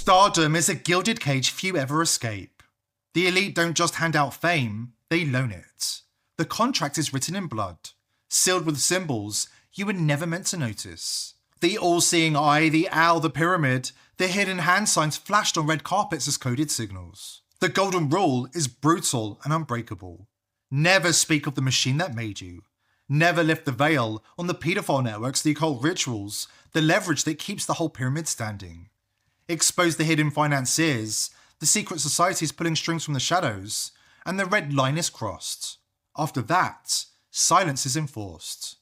Stardom is a gilded cage few ever escape. The elite don't just hand out fame, they loan it. The contract is written in blood, sealed with symbols you were never meant to notice. The all-seeing eye, the owl, the pyramid, the hidden hand signs flashed on red carpets as coded signals. The golden rule is brutal and unbreakable. Never speak of the machine that made you. Never lift the veil on the paedophile networks, the occult rituals, the leverage that keeps the whole pyramid standing. Expose the hidden financiers, the secret societies pulling strings from the shadows, and the red line is crossed. After that, silence is enforced.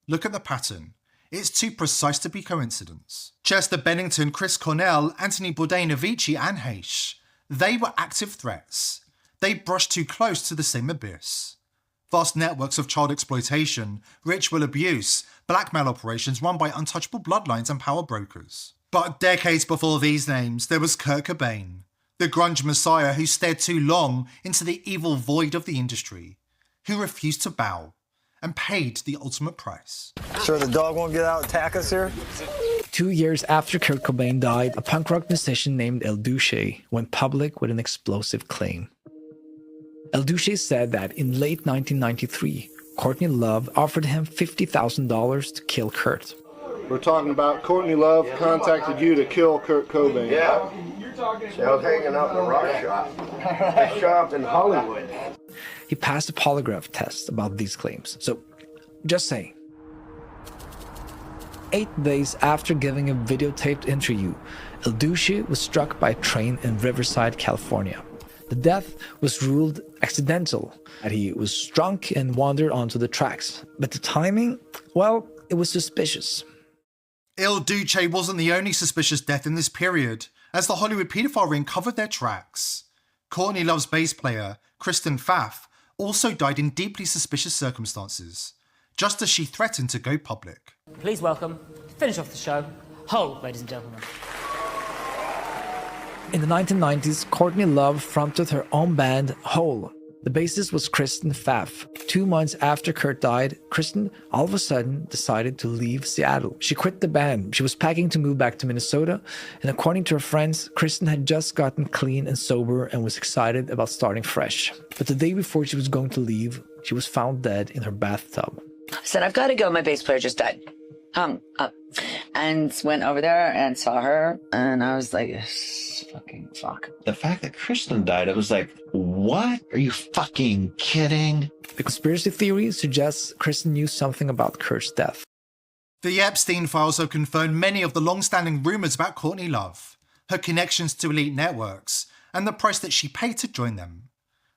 Look at the pattern. It's too precise to be coincidence. Chester Bennington, Chris Cornell, Anthony Bourdain, Avicii, and Heish. They were active threats. They brushed too close to the same abyss. Vast networks of child exploitation, ritual abuse, blackmail operations run by untouchable bloodlines and power brokers. But decades before these names, there was Kurt Cobain, the grunge messiah who stared too long into the evil void of the industry, who refused to bow and paid the ultimate price. Sure the dog won't get out and attack us here? 2 years after Kurt Cobain died, a punk rock musician named El Duce went public with an explosive claim. El Duce said that in late 1993, Courtney Love offered him $50,000 to kill Kurt. We're talking about Courtney Love contacted you to kill Kurt Cobain. Yeah. See, I was hanging out in a rock shop. A shop in Hollywood. He passed a polygraph test about these claims. So, just saying. 8 days after giving a videotaped interview, El Duce was struck by a train in Riverside, California. The death was ruled accidental, and he was drunk and wandered onto the tracks. But the timing, well, it was suspicious. El Duce wasn't the only suspicious death in this period, as the Hollywood paedophile ring covered their tracks. Courtney Love's bass player, Kristen Pfaff, also died in deeply suspicious circumstances, just as she threatened to go public. Please welcome, to finish off the show, Hole, ladies and gentlemen. In the 1990s, Courtney Love fronted her own band, Hole. The bassist was Kristen Pfaff. 2 months after Kurt died, Kristen all of a sudden decided to leave Seattle. She quit the band. She was packing to move back to Minnesota, and according to her friends, Kristen had just gotten clean and sober and was excited about starting fresh. But the day before she was going to leave, she was found dead in her bathtub. I said, I've got to go. My bass player just died. Hung up. And went over there and saw her, and I was like, fucking fuck. The fact that Kristen died, it was like, what? Are you fucking kidding? The conspiracy theory suggests Kristen knew something about Kurt's death. The Epstein files have confirmed many of the long-standing rumours about Courtney Love, her connections to elite networks, and the price that she paid to join them.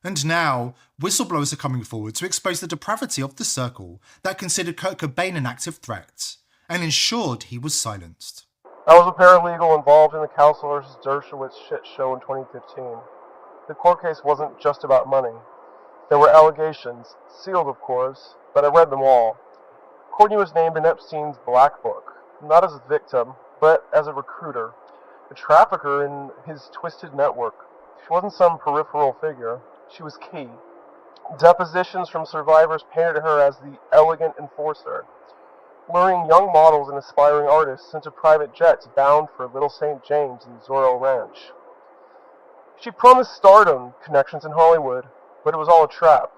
And now, whistleblowers are coming forward to expose the depravity of the circle that considered Kurt Cobain an active threat, and ensured he was silenced. I was a paralegal involved in the Council vs. Dershowitz shit show in 2015. The court case wasn't just about money. There were allegations, sealed of course, but I read them all. Courtney was named in Epstein's Black Book, not as a victim, but as a recruiter, a trafficker in his twisted network. She wasn't some peripheral figure. She was key. Depositions from survivors painted her as the elegant enforcer, luring young models and aspiring artists into private jets bound for Little St. James and Zorro Ranch. She promised stardom, connections in Hollywood, but it was all a trap.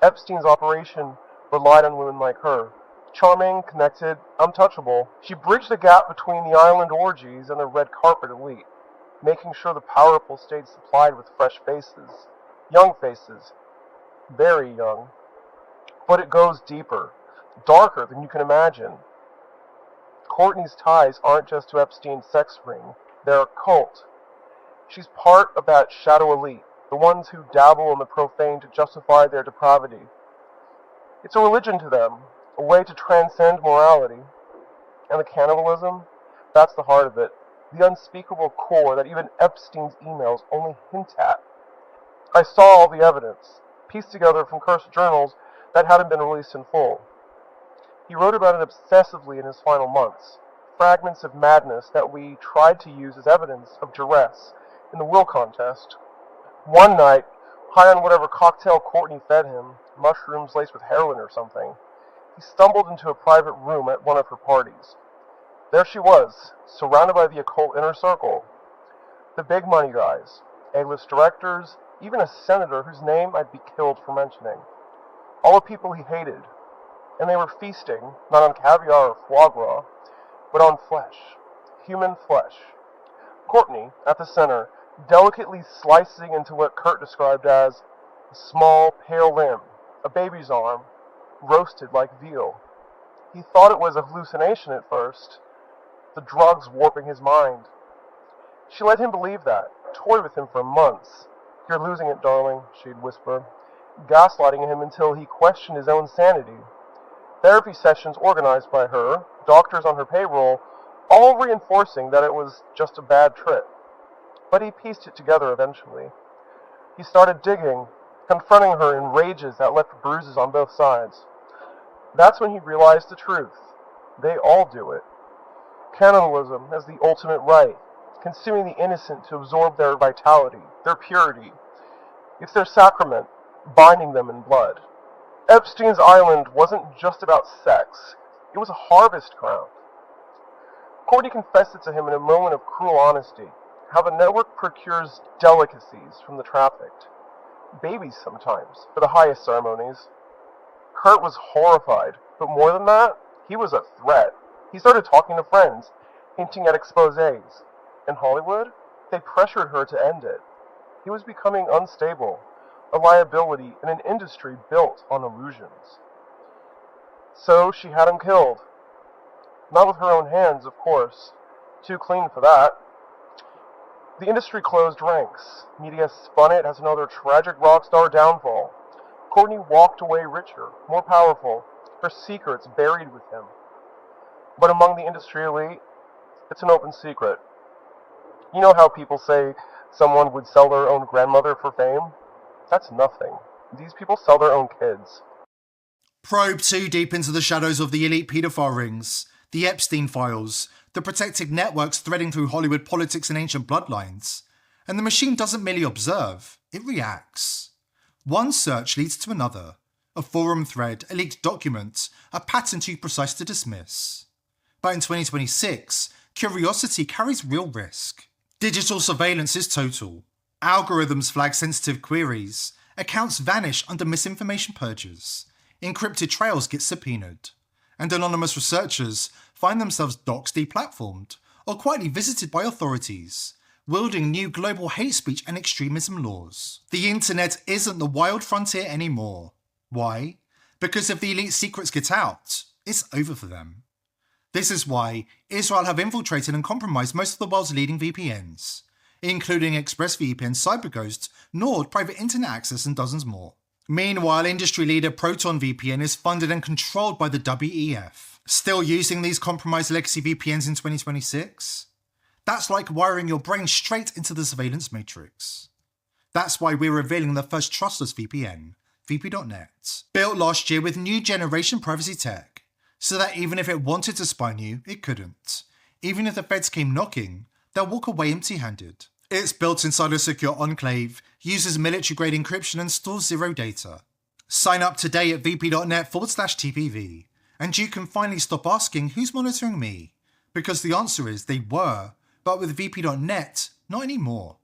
Epstein's operation relied on women like her. Charming, connected, untouchable, she bridged the gap between the island orgies and the red carpet elite, making sure the powerful stayed supplied with fresh faces. Young faces. Very young. But it goes deeper. Darker than you can imagine. Courtney's ties aren't just to Epstein's sex ring. They're a cult. She's part of that shadow elite, the ones who dabble in the profane to justify their depravity. It's a religion to them, a way to transcend morality. And the cannibalism, that's the heart of it. The unspeakable core that even Epstein's emails only hint at. I saw all the evidence, pieced together from cursed journals that hadn't been released in full. He wrote about it obsessively in his final months, fragments of madness that we tried to use as evidence of duress in the will contest. One night, high on whatever cocktail Courtney fed him, mushrooms laced with heroin or something, he stumbled into a private room at one of her parties. There she was, surrounded by the occult inner circle. The big money guys, A-list directors, even a senator whose name I'd be killed for mentioning. All the people he hated. And they were feasting, not on caviar or foie gras, but on flesh. Human flesh. Courtney, at the center, delicately slicing into what Kurt described as a small, pale limb, a baby's arm, roasted like veal. He thought it was a hallucination at first, the drugs warping his mind. She let him believe that, toyed with him for months. "You're losing it, darling," she'd whisper, gaslighting him until he questioned his own sanity. Therapy sessions organized by her, doctors on her payroll, all reinforcing that it was just a bad trip. But he pieced it together eventually. He started digging, confronting her in rages that left bruises on both sides. That's when he realized the truth. They all do it. Cannibalism as the ultimate right, consuming the innocent to absorb their vitality, their purity. It's their sacrament, binding them in blood. Epstein's Island wasn't just about sex. It was a harvest ground. Courtney confessed it to him in a moment of cruel honesty, how the network procures delicacies from the trafficked. Babies sometimes, for the highest ceremonies. Kurt was horrified, but more than that, he was a threat. He started talking to friends, hinting at exposés. In Hollywood, they pressured her to end it. He was becoming unstable, a liability in an industry built on illusions. So she had him killed. Not with her own hands, of course. Too clean for that. The industry closed ranks. Media spun it as another tragic rock star downfall. Courtney walked away richer, more powerful, her secrets buried with him. But among the industry elite, it's an open secret. You know how people say someone would sell their own grandmother for fame? That's nothing. These people sell their own kids. Probe too deep into the shadows of the elite paedophile rings, the Epstein files, the protected networks threading through Hollywood politics and ancient bloodlines. And the machine doesn't merely observe, it reacts. One search leads to another. A forum thread, a leaked document, a pattern too precise to dismiss. But in 2026, curiosity carries real risk. Digital surveillance is total. Algorithms flag sensitive queries. Accounts vanish under misinformation purges. Encrypted trails get subpoenaed. And anonymous researchers find themselves doxed, deplatformed, or quietly visited by authorities, wielding new global hate speech and extremism laws. The internet isn't the wild frontier anymore. Why? Because if the elite secrets get out, it's over for them. This is why Israel have infiltrated and compromised most of the world's leading VPNs, including ExpressVPN, CyberGhost, Nord, private internet access, and dozens more. Meanwhile, industry leader Proton VPN is funded and controlled by the WEF. Still using these compromised legacy VPNs in 2026? That's like wiring your brain straight into the surveillance matrix. That's why we're revealing the first trustless VPN, VP.net, built last year with new generation privacy tech, so that even if it wanted to spy on you, it couldn't. Even if the feds came knocking, they'll walk away empty-handed. It's built inside a secure enclave, uses military-grade encryption and stores zero data. Sign up today at vp.net/TPV, and you can finally stop asking who's monitoring me, because the answer is they were, but with vp.net, not anymore.